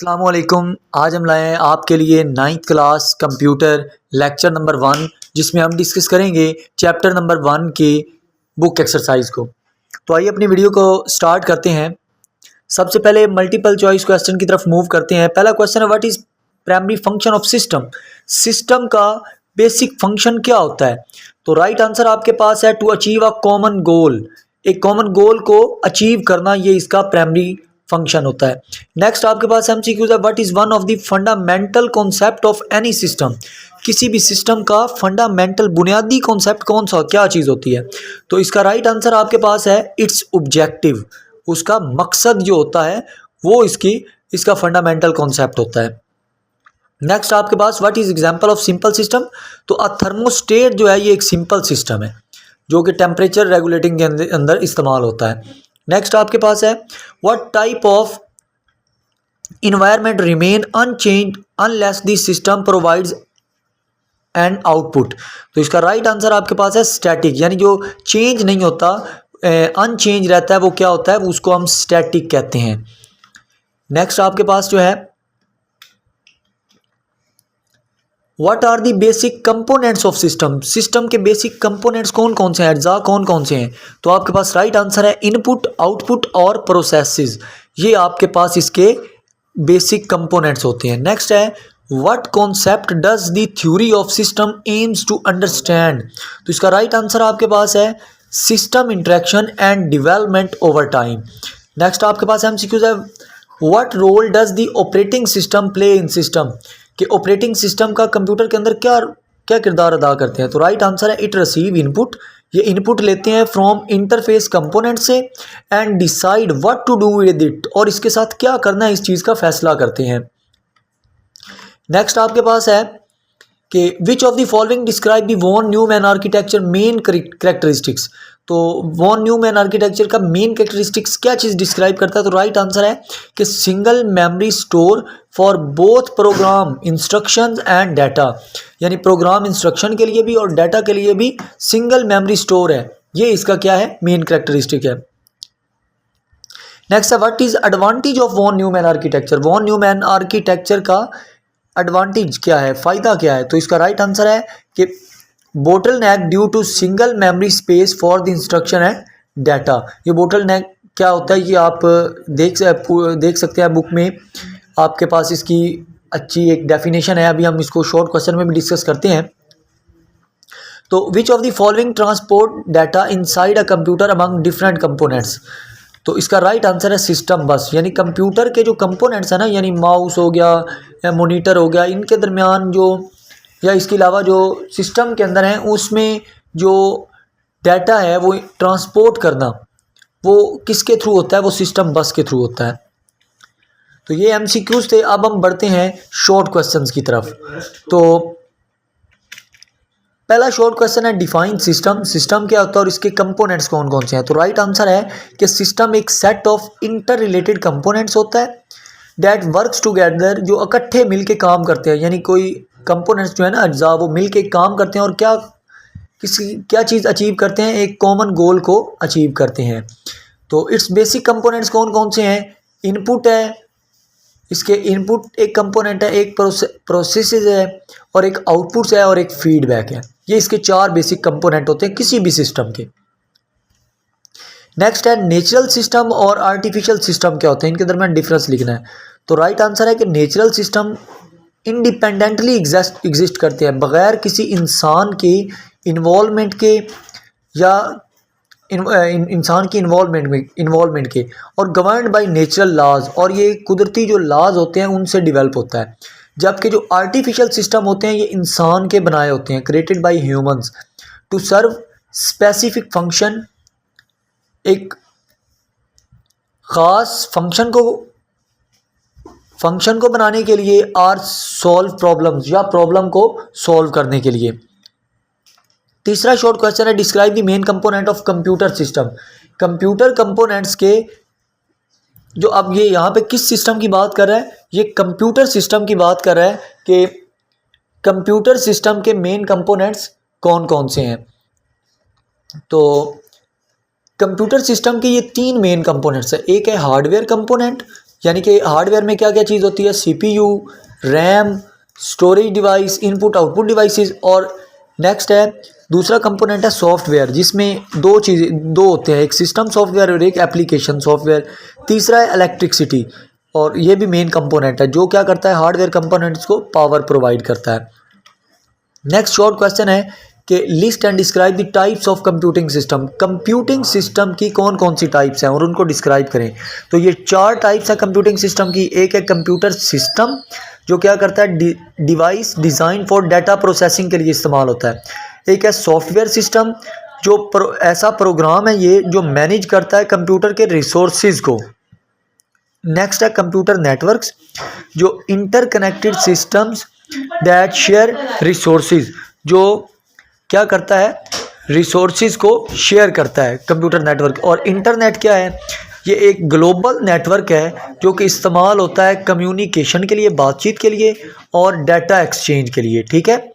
अस्सलामुअलैकुम। आज हम लाए हैं आपके लिए 9th class computer lecture number 1, जिसमें हम डिस्कस करेंगे चैप्टर नंबर 1 के बुक एक्सरसाइज को। तो आइए अपनी वीडियो को स्टार्ट करते हैं। सबसे पहले मल्टीपल चॉइस क्वेश्चन की तरफ मूव करते हैं। पहला क्वेश्चन है, what is primary function of system. System का बेसिक फंक्शन क्या होता है? तो राइट आंसर आपके पास है, to achieve a common goal. एक कॉमन गोल को अचीव करना, ये इसका प्राइमरी फंक्शन होता है। नेक्स्ट आपके पास एमसीक्यूज है, what is one of the fundamental concept of any system. किसी भी सिस्टम का फंडामेंटल बुनियादी कॉन्सेप्ट कौन सा, क्या चीज होती है? तो इसका राइट आंसर आपके पास है, इट्स ऑब्जेक्टिव। उसका मकसद जो होता है वो इसका फंडामेंटल कॉन्सेप्ट होता है। नेक्स्ट आपके पास, what is example of simple system. तो अ थर्मोस्टेट जो है ये एक सिंपल सिस्टम है जो कि टेम्परेचर रेगुलेटिंग के अंदर इस्तेमाल होता है। नेक्स्ट आपके पास है, what type of environment remain unchanged unless the system provides an output. तो इसका राइट आंसर आपके पास है स्टैटिक, यानी जो चेंज नहीं होता, अनचेंज रहता है, वो क्या होता है, उसको हम स्टैटिक कहते हैं। नेक्स्ट आपके पास जो है, what are the basic components of system. System के बेसिक कंपोनेंट्स कौन कौन से हैं, अज्जा कौन कौन से हैं? तो आपके पास राइट आंसर है इनपुट, आउटपुट और प्रोसेसेस। ये आपके पास इसके बेसिक कंपोनेंट्स होते हैं। नेक्स्ट है, what concept does the theory of system aims to understand. तो इसका राइट आंसर आपके पास है system interaction and development over time. Next आपके पास एमसीक्यूज है, what role does the operating system play in system. कि ऑपरेटिंग सिस्टम का कंप्यूटर के अंदर क्या क्या किरदार अदा करते हैं? तो राइट आंसर है, इट रिसीव इनपुट। ये इनपुट लेते हैं फ्रॉम इंटरफेस कंपोनेंट से and decide what to do with it, और इसके साथ क्या करना है इस चीज़ का फैसला करते हैं। नेक्स्ट आपके पास है कि which of the following describe the von Neumann architecture main characteristics. तो वॉन न्यूमैन आर्किटेक्चर का मेन कैरेक्टरिस्टिक्स क्या चीज़ डिस्क्राइब करता है? तो राइट आंसर है कि single memory store for both program instructions and data. यानी प्रोग्राम इंस्ट्रक्शन के लिए भी और डाटा के लिए भी सिंगल मेमोरी स्टोर है, ये इसका क्या है, मेन कैरेक्टरिस्टिक है। नेक्स्ट है, what is advantage of von Neumann architecture. Von Neumann architecture का एडवांटेज क्या है, फायदा क्या है? तो इसका राइट आंसर है कि bottleneck due to single memory space for the instruction and data. ये बोटलनेक क्या होता है, ये आप देख सकते हैं बुक में, आपके पास इसकी अच्छी एक डेफिनेशन है। अभी हम इसको शॉर्ट क्वेश्चन में भी डिस्कस करते हैं। तो विच of the following transport data inside a computer among different components. तो इसका राइट आंसर है सिस्टम बस। यानी कंप्यूटर के जो कंपोनेंट्स हैं ना, यानी माउस हो गया या मॉनिटर हो गया, इनके दरमियान जो, या इसके अलावा जो सिस्टम के अंदर हैं, उसमें जो डाटा है वो ट्रांसपोर्ट करना वो किसके थ्रू होता है? वो सिस्टम बस के थ्रू होता है। तो ये एमसीक्यूज थे। अब हम बढ़ते हैं शॉर्ट क्वेश्चंस की तरफ। तो पहला शॉर्ट क्वेश्चन है, डिफाइन सिस्टम। सिस्टम क्या होता है और इसके कंपोनेंट्स कौन कौन से हैं? तो राइट आंसर है कि सिस्टम एक set of inter related components होता है दैट वर्क्स टुगेदर, जो इकट्ठे मिलके काम करते हैं। यानी कोई कंपोनेंट्स जो है ना, अज्जा, वो मिलके काम करते हैं और क्या चीज़ अचीव करते हैं, एक कॉमन गोल को अचीव करते हैं। तो इट्स बेसिक कंपोनेंट्स कौन कौन से हैं? इनपुट है, इसके इनपुट एक कंपोनेंट है, एक प्रोसेस है, और एक आउटपुट है, और एक फीडबैक है। ये इसके 4 बेसिक कंपोनेंट होते हैं किसी भी सिस्टम के। नेक्स्ट है, नेचुरल सिस्टम और आर्टिफिशियल सिस्टम क्या होते हैं, इनके दरमियान डिफरेंस लिखना है। तो राइट आंसर है कि नेचुरल सिस्टम इंडिपेंडेंटली एग्जिस्ट करते हैं, बगैर किसी इंसान के इन्वॉल्वमेंट के, या इंसान की इन्वॉल्वमेंट के, और गवर्नड बाय नेचुरल लॉज, और ये कुदरती जो लॉज होते हैं उनसे डेवलप होता है। जबकि जो आर्टिफिशियल सिस्टम होते हैं ये इंसान के बनाए होते हैं, created by humans to serve specific function. एक ख़ास फंक्शन को बनाने के लिए, आर सॉल्व प्रॉब्लम्स, या प्रॉब्लम को सॉल्व करने के लिए। तीसरा शॉर्ट क्वेश्चन है, describe the main component of computer system. Computer components के जो, अब ये यहाँ पे किस सिस्टम की बात कर रहा है? ये कंप्यूटर सिस्टम की बात कर रहा है कि कंप्यूटर सिस्टम के मेन कंपोनेंट्स कौन कौन से हैं। तो कंप्यूटर सिस्टम के ये 3 मेन कंपोनेंट्स हैं। एक है हार्डवेयर कंपोनेंट, यानी कि हार्डवेयर में क्या क्या चीज़ होती है, CPU, RAM, storage device, input output devices, और नेक्स्ट है दूसरा कंपोनेंट है सॉफ्टवेयर, जिसमें दो होते हैं, एक सिस्टम सॉफ्टवेयर और एक एप्लीकेशन सॉफ्टवेयर। तीसरा है इलेक्ट्रिसिटी, और ये भी मेन कंपोनेंट है जो क्या करता है, हार्डवेयर कंपोनेंट्स को पावर प्रोवाइड करता है। नेक्स्ट शॉर्ट क्वेश्चन है कि list and describe the types of computing system. Computing system की कौन कौन सी टाइप्स हैं और उनको डिस्क्राइब करें। तो ये 4 टाइप्स हैं कंप्यूटिंग सिस्टम की। एक है कंप्यूटर सिस्टम, जो क्या करता है, device design for data processing के लिए इस्तेमाल होता है। एक है सॉफ्टवेयर सिस्टम, जो ऐसा प्रोग्राम है ये जो मैनेज करता है कंप्यूटर के रिसोर्सेज को। नेक्स्ट है कंप्यूटर नेटवर्क्स, जो interconnected systems that share resources, जो क्या करता है, रिसोर्सेज को शेयर करता है कंप्यूटर नेटवर्क। और इंटरनेट क्या है, ये एक ग्लोबल नेटवर्क है जो कि इस्तेमाल होता है कम्युनिकेशन के लिए, बातचीत के लिए और डाटा एक्सचेंज के लिए। ठीक है।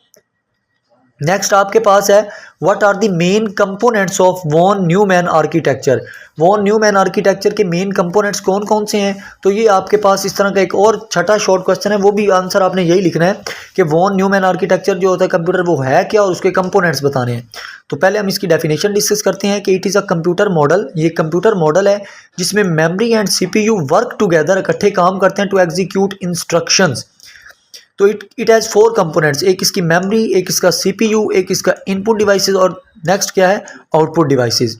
नेक्स्ट आपके पास है what are the main components of von Neumann architecture. Von Neumann architecture के मेन कंपोनेंट्स कौन कौन से हैं। तो ये आपके पास इस तरह का एक और छठा शॉर्ट क्वेश्चन है, वो भी आंसर आपने यही लिखना है कि वॉन न्यूमैन आर्किटेक्चर जो होता है कंप्यूटर, वो है क्या और उसके कंपोनेंट्स बताने हैं। तो पहले हम इसकी डेफिनेशन डिस्कस करते हैं कि it is a computer model. ये कंप्यूटर मॉडल है जिसमें memory and CPU work together, इकट्ठे काम करते हैं टू एग्जीक्यूट इंस्ट्रक्शंस। तो इट हैज़ 4 कंपोनेंट्स, एक इसकी मेमोरी, एक इसका CPU, एक इसका इनपुट डिवाइसेस, और नेक्स्ट क्या है, आउटपुट डिवाइसेस।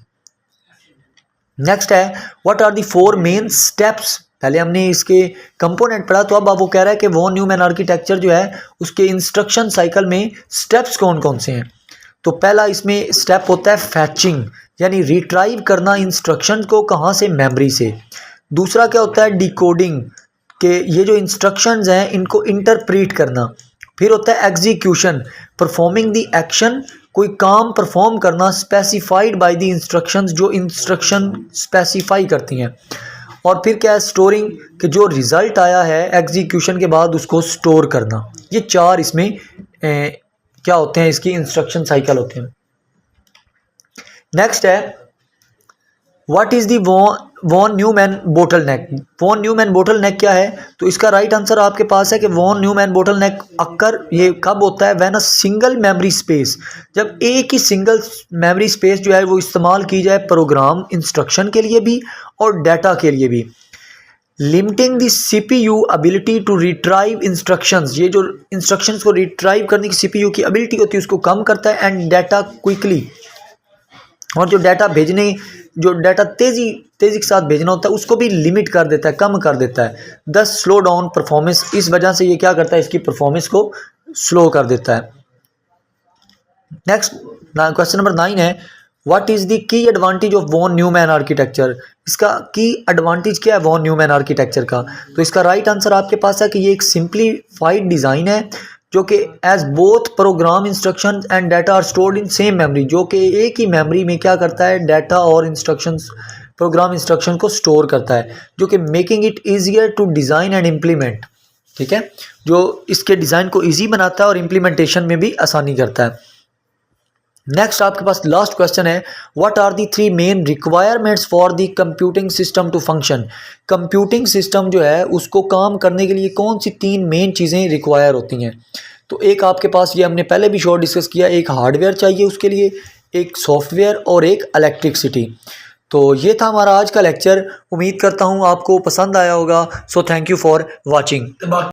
नेक्स्ट है what are the 4 main steps. पहले हमने इसके कंपोनेंट पढ़ा, तो अब वो कह रहा है कि वॉन न्यूमैन आर्किटेक्चर जो है उसके इंस्ट्रक्शन साइकिल में स्टेप्स कौन कौन से हैं। तो पहला इसमें स्टेप होता है फैचिंग, यानी रिट्राइव करना इंस्ट्रक्शन को, कहाँ से, मेमोरी से। दूसरा क्या होता है, डिकोडिंग, कि ये जो इंस्ट्रक्शंस हैं इनको इंटरप्रेट करना। फिर होता है एग्जीक्यूशन, परफॉर्मिंग द एक्शन, कोई काम परफॉर्म करना, स्पेसिफाइड बाय द इंस्ट्रक्शंस, जो इंस्ट्रक्शन स्पेसिफाई करती हैं। और फिर क्या है, स्टोरिंग, कि जो रिज़ल्ट आया है एग्जीक्यूशन के बाद उसको स्टोर करना। ये 4 इसमें क्या होते हैं, इसकी इंस्ट्रक्शन साइकिल होते हैं। नेक्स्ट है what is the von Neumann bottleneck. Von Neumann bottleneck क्या है। तो इसका राइट आंसर आपके पास है कि वॉन न्यूमैन बोटलनेक अक्कर ये कब होता है, when a single memory space, जब एक ही सिंगल मेमोरी स्पेस जो है वो इस्तेमाल की जाए प्रोग्राम इंस्ट्रक्शन के लिए भी और डाटा के लिए भी। Limiting the CPU ability to retrieve instructions, ये जो इंस्ट्रक्शंस को रिट्राइव करने की CPU की एबिलिटी होती है उसको कम करता है। एंड डाटा क्विकली, और जो डाटा तेज़ी के साथ भेजना होता है उसको भी लिमिट कर देता है, कम कर देता है। 10 स्लो डाउन परफॉर्मेंस, इस वजह से ये क्या करता है, इसकी परफॉर्मेंस को स्लो कर देता है। नेक्स्ट क्वेश्चन नंबर 9 है what is the key advantage of von Neumann architecture. इसका की एडवांटेज क्या है वॉन न्यूमैन आर्किटेक्चर का। तो इसका राइट आंसर आपके पास है कि ये एक सिंप्लीफाइड डिज़ाइन है, जो कि as both program instruction and data are stored in same memory, जो कि एक ही मेमोरी में क्या करता है, डाटा और इंस्ट्रक्शंस, प्रोग्राम इंस्ट्रक्शन को स्टोर करता है, जो कि making it easier to design and implement. ठीक है, जो इसके डिज़ाइन को ईजी बनाता है और इम्प्लीमेंटेशन में भी आसानी करता है। नेक्स्ट आपके पास लास्ट क्वेश्चन है what are the 3 main requirements for the computing system to function. Computing system जो है उसको काम करने के लिए कौन सी 3 मेन चीज़ें रिक्वायर होती हैं। तो एक आपके पास, ये हमने पहले भी शॉर्ट डिस्कस किया, एक हार्डवेयर चाहिए उसके लिए, एक सॉफ्टवेयर और एक इलेक्ट्रिसिटी। तो ये था हमारा आज का लेक्चर। उम्मीद करता हूँ आपको पसंद आया होगा। So thank you for watching.